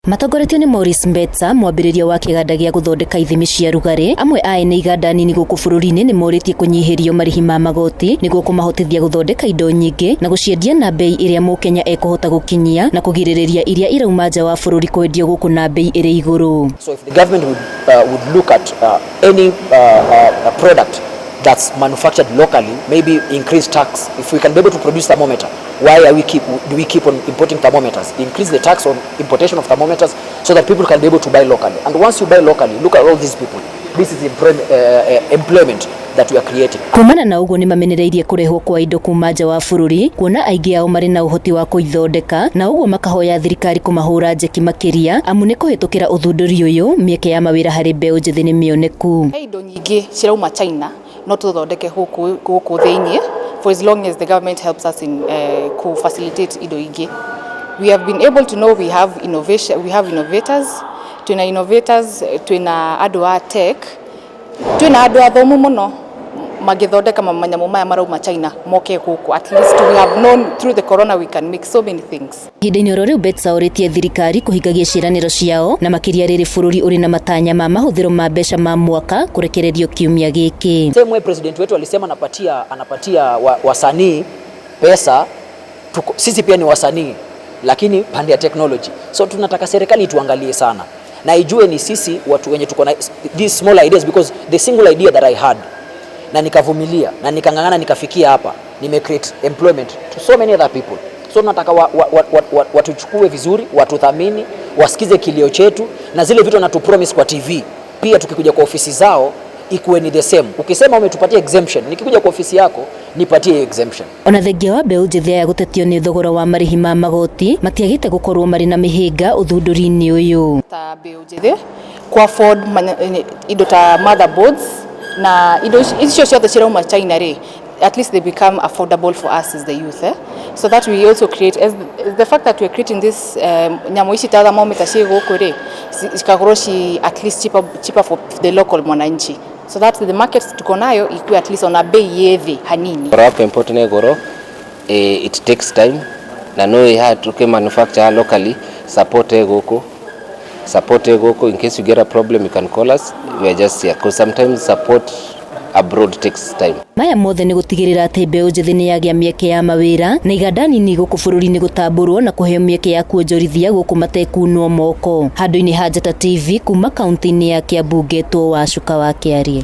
Matongoretio ni Maurice Mbetsa, mwambĩrĩria wa kĩganda gĩa gũthondeka ithimi cia rugari. Amwe a ene iganda nini gũkũ bũrũri-inĩ nĩ morĩtie kũnyihirio marĩhi ma magoti nĩguo kũmahotithia gũthondeka indo nyingĩ na gũciendia na bei ĩrĩa mũkenya ekũhota gũkinyia na kũgirĩrĩria iria irauma nja wa bũrũri kwendio gũkũ na bei ĩrĩ igũrũ. So if the government would look at any product that's manufactured locally, maybe increase tax. If we can be able to produce thermometer, why do we keep on importing thermometers? Increase the tax on importation of thermometers so that people can be able to buy locally. And once you buy locally, look at all these people. This is employment that we are creating. Kumana na uguo ni mamenereirie kurehwo kwa indo kuma nja wa bũrũri, kuona aingĩ ao marĩ na ũhoti wa kũithondeka, na uguo makahoya thirikari kũmahũra njeki makĩria amu nĩ kũhĩtũkĩra ũthundũri ũyũ mĩeke ya mawĩra harĩ mbeũ njĩthĩ nĩ mĩoneku. Indo nyingĩ cirauma China no tũthondeke gũkũ thĩinĩ, for as long as the government helps us in facilitate indo ingĩ. We have been able to know we have innovators, twina innovators, twina andũ a tech, twina andũ athomu mũno magĩthondeka manyamũ maya marauma China moke gũkũ. At least we have known through the corona we can make so many things. Ihinda-inĩ oro rĩu Mbetsa orĩtie thirikari kũhingagia ciĩranĩro ciao na makĩria rĩrĩ bũrũri ũrĩ na matanya ma mahũthĩro ma mbeca ma mwaka kũrekererio kiumia gĩkĩ. Same way president wetu alisema anapatia wasanii pesa, sisi pia ni wasanii lakini pande ya technology. So tunataka serikali tuangalie sana na ijue ni sisi watu wenye tuko na these small ideas, because the single idea that I had na nikavumilia na nikangangana nikafikia hapa, nime create employment to so many other people. So nataka watuchukue vizuri, watuthamini, wasikize kilio chetu na zile vitu wanatupromise kwa TV. Pia tukikuja kwa ofisi zao ikuwe ni the same. Ukisema umetupatia exemption, nikikuja kwa ofisi yako nipatie exemption. Ona thengia wa mbeũ njĩthĩ ya gũtetio nĩ thogora wa marĩhi ma magoti matiagĩte gũkorwo marĩ na mĩhĩnga ũthundũri-inĩ ũyũ. Ta mbeũ njĩthĩ ku afford indo ta motherboards na indo icio ciothe cirauma China rĩ, at least they become affordable for us as the youth, so that we also create as the fact that we are creating this nyamũ ici ta thermometer ciĩ gũkũ rĩ, cikakorwo at least cheaper for the local mwananchi, so that the market tuko nayo ikuwe at least on a bei yethi hanini. Rap import ne goro, it takes time na no ya tuke manufacture locally, support gũkũ in case you get a problem you can call us. We are just here because sometimes support abroad takes time. Maya mothe nĩ gũtigĩrĩra atĩ mbeũ njĩthĩ nĩ yagĩa mĩeke ya mawĩra na iganda nini gũkũ bũrũri-inĩ gũtambũrwo na kũheo mĩeke ya kuonjorithia gũkũ matekunwo moko. Handũ-inĩ ha Njata TV kuma kaunti-inĩ ya Kiambu, Ngetwo Wacuka wa Kĩarie.